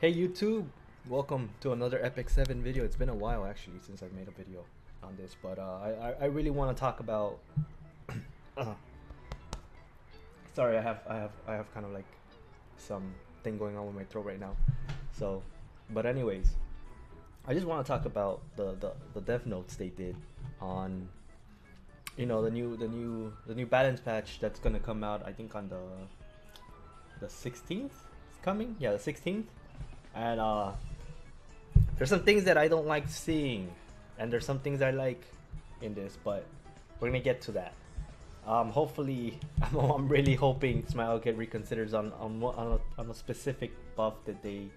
Hey YouTube, welcome to another Epic 7 video. It's been a while actually since I've made a video on this, but I really want to talk about. uh, Sorry, I have kind of like some thing going on with my throat right now. So, but anyways, I just want to talk about the dev notes they did on the new balance patch that's gonna come out. I think on the 16th. It's coming. Yeah, the 16th. And there's some things that I don't like seeing, and there's some things I like in this, but we're gonna get to that. Hopefully, I'm really hoping Smile get reconsiders on a specific buff that they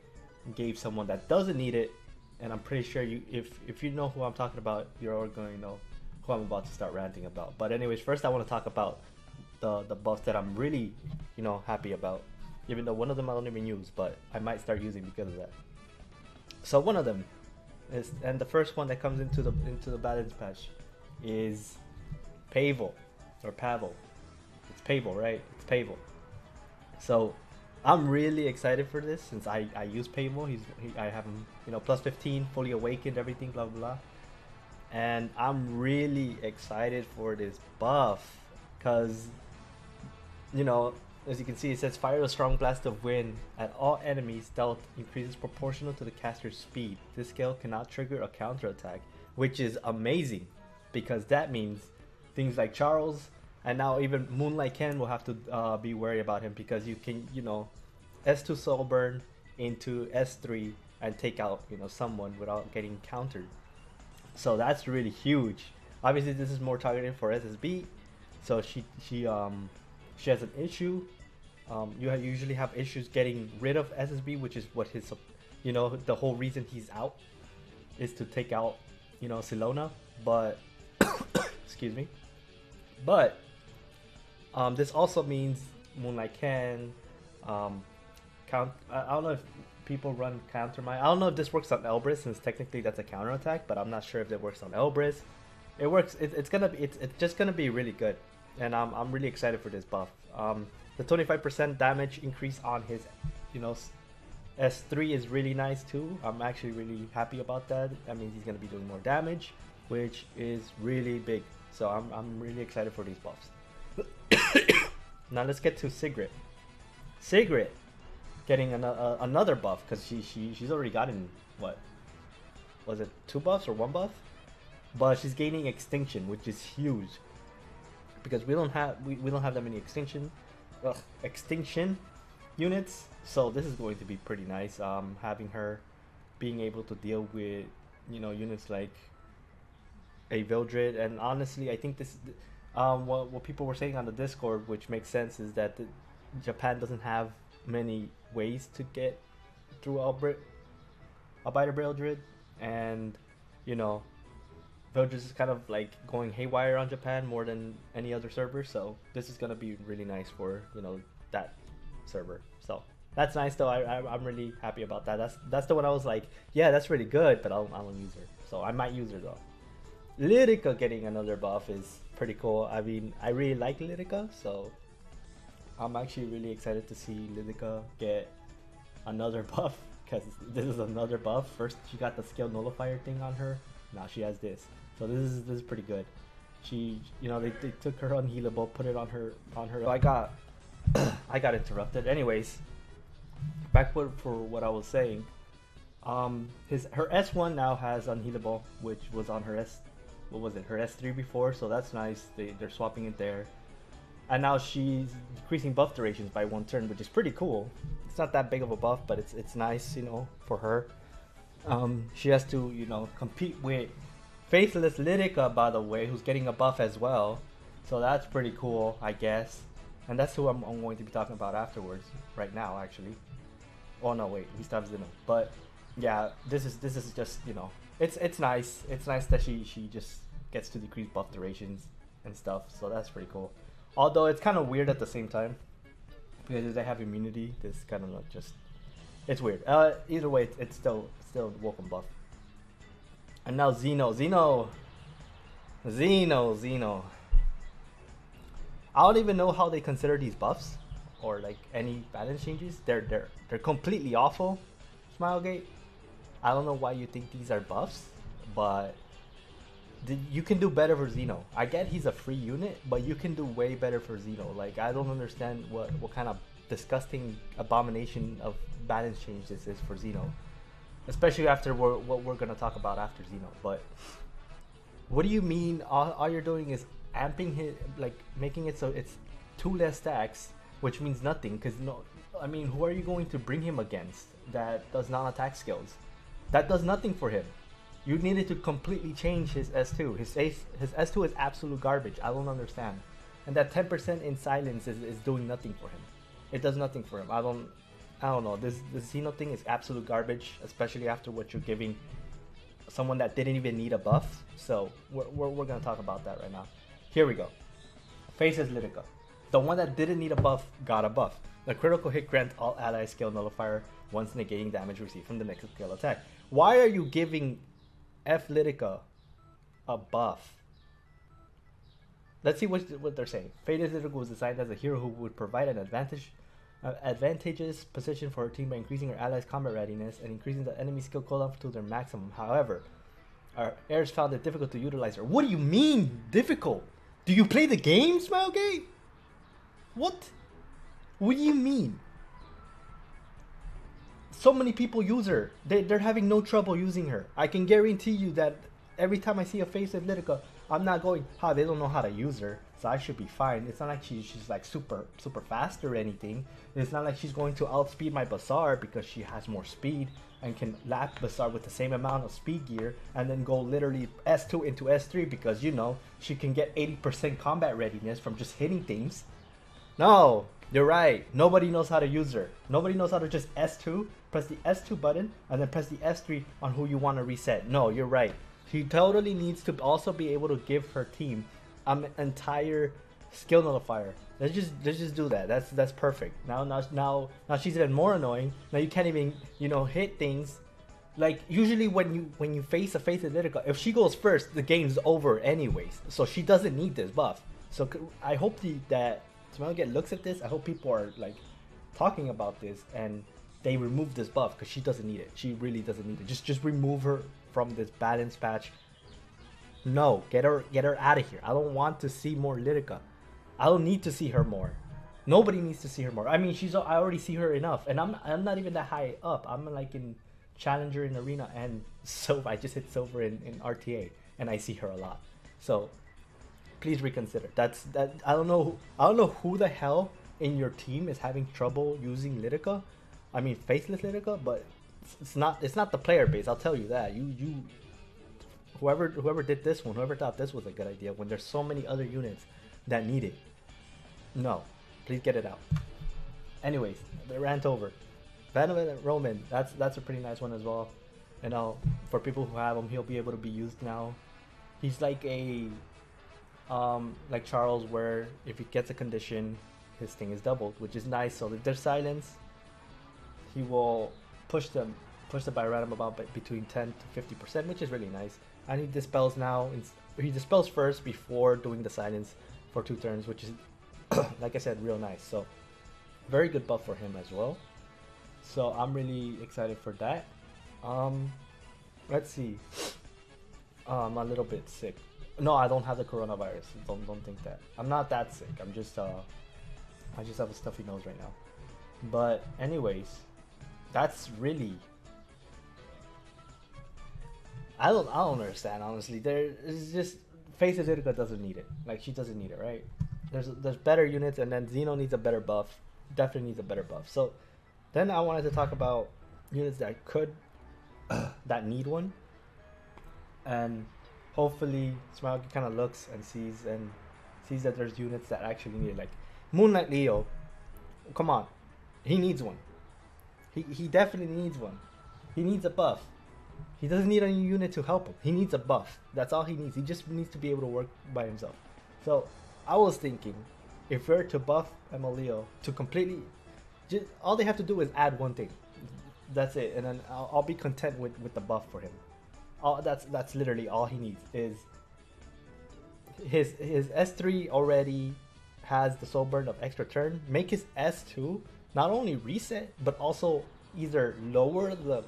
gave someone that doesn't need it, and I'm pretty sure if you know who I'm talking about, you're all going to know who I'm about to start ranting about. But anyways, first I want to talk about the buffs that I'm really happy about, even though one of them I don't even use, but I might start using because of that. So one of them is, and the first one that comes into the balance patch is Pavel or Pavel. It's Pavel, right? It's Pavel. So I'm really excited for this since I use Pavel. I have him plus 15, fully awakened, everything, blah blah blah. And I'm really excited for this buff because you know as you can see, it says fire a strong blast of wind at all enemies. Stealth increases proportional to the caster's speed. This skill cannot trigger a counterattack, which is amazing because that means things like Charles and now even Moonlight Ken will have to be worried about him because you can, S2 soul burn into S3 and take out, someone without getting countered. So that's really huge. Obviously, this is more targeted for SSB, so she has an issue. You usually have issues getting rid of SSB, which is what his, the whole reason he's out is to take out, Silona. But excuse me. But this also means Moonlight can count. I don't know if people run counter mine. I don't know if this works on Elbrus since technically that's a counter attack, but I'm not sure if it works on Elbrus. It works. It's just gonna be really good, and I'm really excited for this buff. The 25% damage increase on his, S3 is really nice too. I'm actually really happy about that. That means he's gonna be doing more damage, which is really big. So I'm really excited for these buffs. Now let's get to Sigrid. Sigrid getting another buff because she's already gotten what was it, 2 buffs or 1 buff, but she's gaining extinction, which is huge because we don't have that many extinction units. So this is going to be pretty nice. Having her being able to deal with units like a Vildred, and honestly, I think this what people were saying on the Discord, which makes sense, is that Japan doesn't have many ways to get through Albiter Vildred, and Vildred is kind of like going haywire on Japan more than any other server. So this is gonna be really nice for that server. So that's nice though. I'm really happy about that. That's the one I was like, yeah, that's really good, but I don't use her. So I might use her though. Lyrica getting another buff is pretty cool. I mean, I really like Lyrica, so I'm actually really excited to see Lyrica get another buff because this is another buff. First, she got the skill nullifier thing on her. Now she has this, so this is pretty good. She, they took her unhealable, put it on her. So I got I got interrupted. Anyways, back for what I was saying. Her S1 now has unhealable, which was on her what was it, her S3 before, so that's nice. They're swapping it there. And now she's decreasing buff durations by 1 turn, which is pretty cool. It's not that big of a buff, but it's nice, for her. She has to, compete with Faithless Lyrica, by the way, who's getting a buff as well. So that's pretty cool, I guess. And that's who I'm going to be talking about afterwards, right now, actually. Oh no, wait, he stops Zeno. But yeah, this is just it's nice. It's nice that she just gets to decrease buff durations and stuff. So that's pretty cool. Although it's kind of weird at the same time because they have immunity. This kind of just it's weird. Either way, it's still welcome buff. And now Zeno. I don't even know how they consider these buffs or like any balance changes. They're completely awful. Smilegate, I don't know why you think these are buffs, but you can do better for Xeno. I get he's a free unit, but you can do way better for Xeno. Like, I don't understand what kind of disgusting abomination of balance change this is for Xeno. Especially after what we're going to talk about after Xeno. But what do you mean all you're doing is amping his, like, making it so it's 2 less stacks, which means nothing, because no, I mean, who are you going to bring him against that does non-attack skills? That does nothing for him. You needed to completely change his S2. His S2 is absolute garbage. I don't understand. And that 10% in silence is doing nothing for him. It does nothing for him. I don't know. This Xeno thing is absolute garbage, especially after what you're giving someone that didn't even need a buff. So we're gonna talk about that right now. Here we go. Faces Lidica. The one that didn't need a buff got a buff. The critical hit grants all allies skill nullifier once negating damage received from the next skill attack. Why are you giving F Lidica a buff? Let's see what they're saying. Faces Lidica was designed as a hero who would provide an advantageous position for her team by increasing her allies' combat readiness and increasing the enemy skill cooldown to their maximum. However, our heirs found it difficult to utilize her. What do you mean difficult? Do you play the game, Smilegate? What? What do you mean? So many people use her. They're having no trouble using her. I can guarantee you that every time I see a face of Lidica, I'm not going, they don't know how to use her, so I should be fine. It's not like she's like super fast or anything. It's not like she's going to outspeed my Bazaar because she has more speed and can lap Bazaar with the same amount of speed gear and then go literally S2 into S3 because, you know, she can get 80% combat readiness from just hitting things. No, you're right. Nobody knows how to use her. Nobody knows how to just S2, press the S2 button, and then press the S3 on who you want to reset. No, you're right. She totally needs to also be able to give her team an entire skill nullifier. Let's just do that. That's perfect. Now she's even more annoying. Now you can't even, you know, hit things. Like usually when you face a face of Lidica, if she goes first, the game's over anyways. So she doesn't need this buff. So I hope that Smilegate looks at this. I hope people are like talking about this and they remove this buff because she doesn't need it. She really doesn't need it. Just remove her from this balance patch. No, get her out of here. I don't want to see more Lidica. I don't need to see her more. Nobody needs to see her more. I mean, I already see her enough, and I'm not even that high up. I'm like in Challenger in Arena, and so I just hit Silver in RTA, and I see her a lot. So please reconsider. I don't know who the hell in your team is having trouble using Lidica. I mean, faceless Lidica, but it's not the player base. I'll tell you that. Whoever did this one, whoever thought this was a good idea, when there's so many other units that need it. No, please get it out. Anyways, the rant over. Venom Roman, that's a pretty nice one as well. You know, for people who have him, he'll be able to be used now. He's like a like Charles, where if he gets a condition, his thing is doubled, which is nice. So if there's silence, he will push the by random amount between 10 to 50%, which is really nice. And he dispels now. He dispels first before doing the silence for 2 turns, which is, like I said, real nice. So very good buff for him as well. So I'm really excited for that. Let's see. I'm a little bit sick. No, I don't have the coronavirus. Don't think that. I'm not that sick. I just have a stuffy nose right now. But anyways, that's really. I don't understand, honestly. There is just Faces Lidica doesn't need it. Like, she doesn't need it, right? There's better units, and then Xeno needs a better buff. Definitely needs a better buff. So then I wanted to talk about units that that need one, and hopefully Smilegate kind of looks and sees that there's units that actually need it. Like Moonlight Leo, come on, he needs one. He definitely needs one. He needs a buff. He doesn't need any unit to help him. He needs a buff. That's all he needs. He just needs to be able to work by himself. So I was thinking, if we're to buff Emilio to completely, just all they have to do is add one thing. That's it, and then I'll be content with the buff for him. That's literally all he needs. Is his S3 already has the soul burn of extra turn. Make his S2 not only reset but also either lower the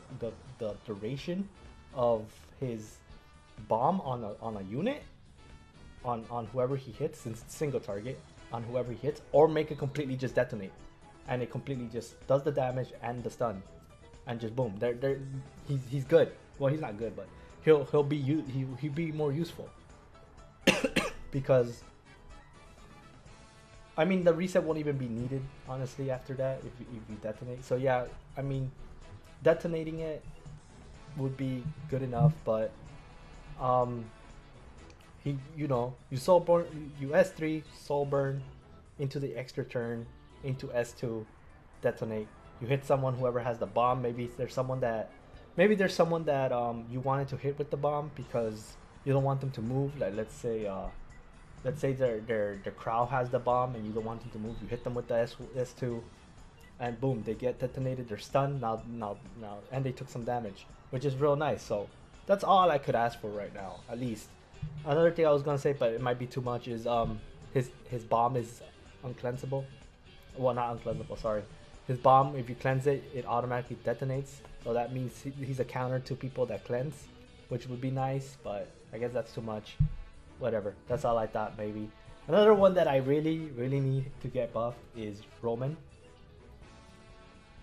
duration of his bomb on a unit on whoever he hits, since it's single target on whoever he hits, or make it completely just detonate, and it completely just does the damage and the stun, and just boom. He's good. Well, he's not good, but he'll be more useful because I mean the reset won't even be needed honestly after that if you detonate. So yeah, I mean detonating it would be good enough, but he, you soul burn, you S3 soul burn into the extra turn into S2 detonate. You hit someone, whoever has the bomb. Maybe there's someone that you wanted to hit with the bomb because you don't want them to move. Like let's say their Crow has the bomb and you don't want them to move. You hit them with the S2, and boom, they get detonated. They're stunned now, and they took some damage, which is real nice. So that's all I could ask for right now, at least. Another thing I was gonna say, but it might be too much, is his bomb is uncleansable. Well, not uncleansable. Sorry. His bomb, if you cleanse it, it automatically detonates. So that means he's a counter to people that cleanse, which would be nice. But I guess that's too much. Whatever. That's all I thought. Maybe another one that I really need to get buffed is Roman.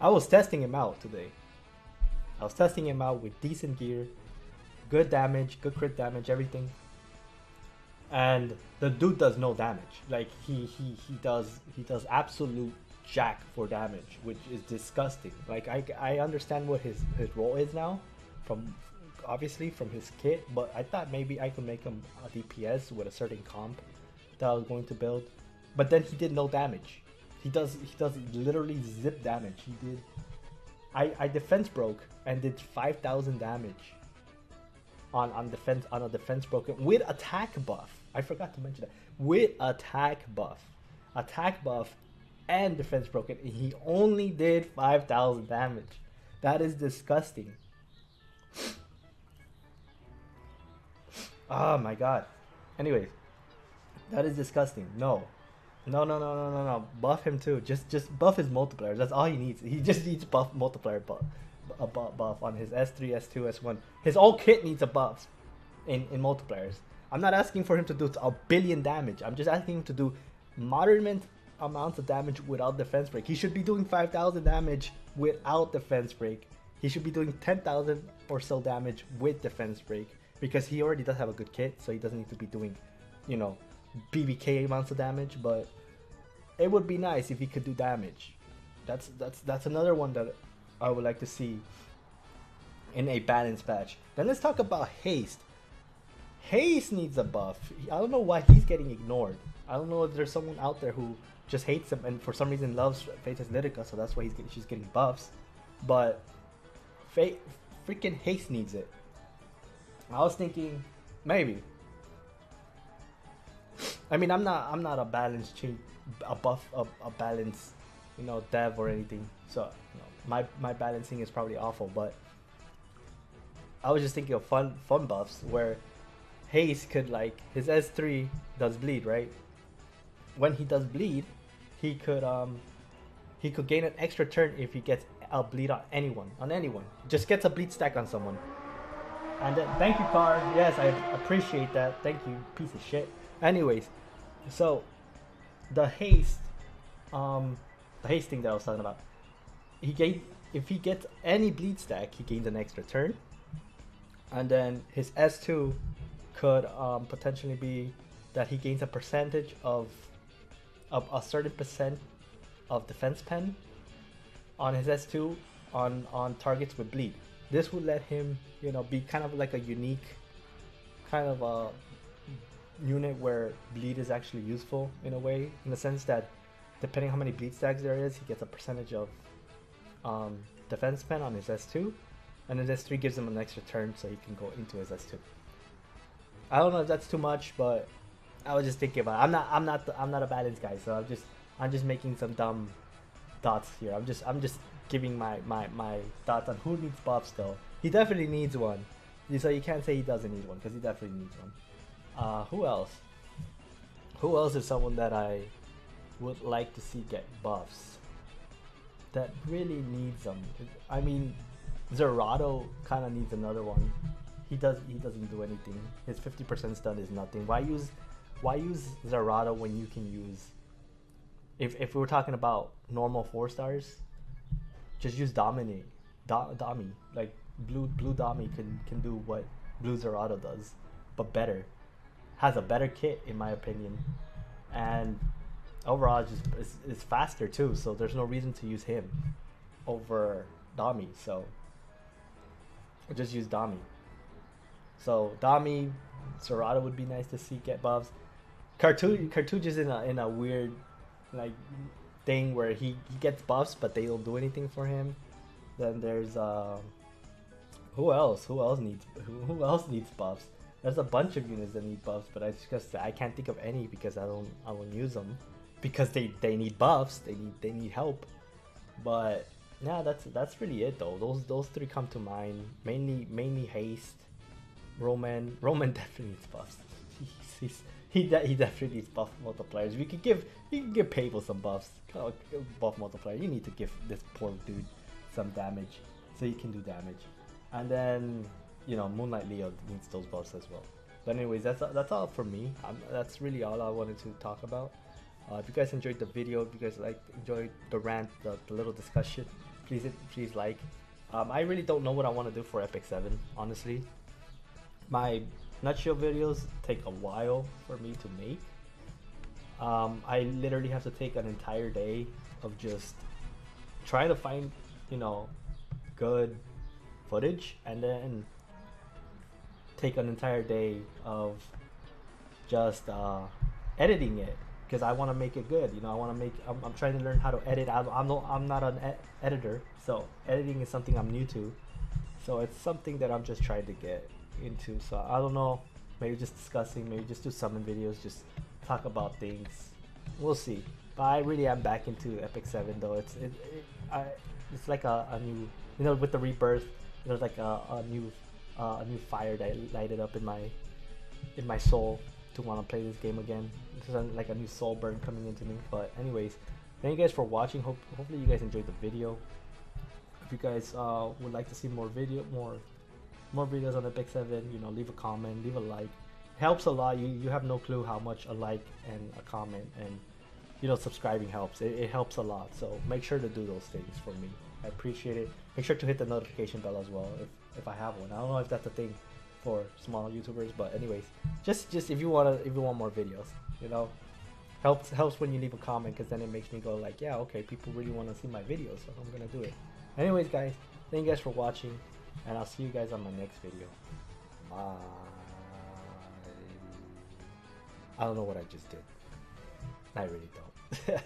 I was testing him out today. I was testing him out with decent gear, good damage, good crit damage, everything. And the dude does no damage. Like he does absolute jack for damage, which is disgusting. Like I understand what his role is now, from obviously from his kit, but I thought maybe I could make him a DPS with a certain comp that I was going to build. But then he did no damage. He does literally zip damage. He did. I defense broke and did 5,000 damage on a defense broken with attack buff. I forgot to mention that, with attack buff and defense broken, and he only did 5,000 damage. That is disgusting. Oh my god. Anyways, that is disgusting. No. Buff him too. Just buff his multipliers. That's all he needs. He just needs buff multiplier buff. A buff on his S3, S2, S1. His whole kit needs a buff in multipliers. I'm not asking for him to do a billion damage. I'm just asking him to do moderate amounts of damage without defense break. He should be doing 5,000 damage without defense break. He should be doing 10,000 or so damage with defense break, because he already does have a good kit, so he doesn't need to be doing, BBK amounts of damage. But it would be nice if he could do damage. That's another one that I would like to see in a balance patch. Then let's talk about Haste. Haste needs a buff. I don't know why he's getting ignored. I don't know if there's someone out there who just hates him and for some reason loves Faithless Lytica, so that's why she's getting buffs. But freaking Haste needs it. I was thinking maybe. I mean, I'm not a balance a balance, dev or anything. So my balancing is probably awful, but I was just thinking of fun buffs where Haste could, like, his S3 does bleed, right? When he does bleed, he could gain an extra turn if he gets a bleed on anyone. Just gets a bleed stack on someone. And then, thank you, Car. Yes, I appreciate that. Thank you, piece of shit. Anyways, so the haste thing that I was talking about, if he gets any bleed stack, he gains an extra turn. And then his S2 could potentially be that he gains a percentage of a certain percent of defense pen on his S2 on targets with bleed. This would let him, be kind of like a unique kind of a unit where bleed is actually useful in a way, in the sense that depending how many bleed stacks there is, he gets a percentage of defense pen on his S2, and his S3 gives him an extra turn so he can go into his S2. I don't know if that's too much, but I was just thinking about it. I'm not a balance guy, so I'm just making some dumb thoughts here. I'm just giving my thoughts on who needs buffs though. He definitely needs one. So you can't say he doesn't need one, because he definitely needs one. Who else? Who else is someone that I would like to see get buffs? that really needs them. I mean, Zerato kind of needs another one. He doesn't do anything. His 50% stun is nothing. Why use Zerato when you can use, if we were talking about normal 4 stars, just use Dominate. Dami. Like blue Dami can do what blue Zerato does, but better. Has a better kit in my opinion. And overall just is faster too, so there's no reason to use him over Dami. So just use Dami. So Dami, Zerato would be nice to see get buffs. Cartouche is in a weird like thing where he gets buffs but they don't do anything for him. Then there's who else needs buffs? There's a bunch of units that need buffs, but I can't think of any because I don't use them because they need buffs, they need help. But yeah, that's really it though. Those three come to mind. Mainly haste. Roman definitely needs buffs. He definitely needs buff multipliers. You can give Pable some buffs. Buff multiplier. You need to give this poor dude some damage so he can do damage. And then Moonlight Leo needs those buffs as well. But anyways, that's all for me. That's really all I wanted to talk about. If you guys enjoyed the video, if you guys enjoyed the rant, the little discussion, please like. I really don't know what I want to do for Epic 7, honestly. My nutshell videos take a while for me to make. I literally have to take an entire day of just trying to find, good footage, and then take an entire day of just editing it because I want to make it good. I want to make. I'm trying to learn how to edit. I'm not an editor, so editing is something I'm new to. So it's something that I'm just trying to get into. So I don't know. Maybe just discussing. Maybe just do summon videos. Just talk about things. We'll see. But I really am back into Epic 7 though. It's like a new. With the rebirth, there's like a new fire that lighted up in my soul to want to play this game again. This is like a new soul burn coming into me. But anyways, thank you guys for watching. Hopefully you guys enjoyed the video. If you guys would like to see more videos on Epic 7, leave a comment, leave a like. It helps a lot. You have no clue how much a like and a comment and subscribing helps. It helps a lot. So make sure to do those things for me. I appreciate it. Make sure to hit the notification bell as well if I have one. I don't know if that's a thing for small YouTubers, but anyways, just if you want more videos, helps when you leave a comment, because then it makes me go like, yeah, okay, people really want to see my videos, so I'm gonna do it. Anyways, guys, thank you guys for watching, and I'll see you guys on my next video. Bye. I don't know what I just did. I really don't.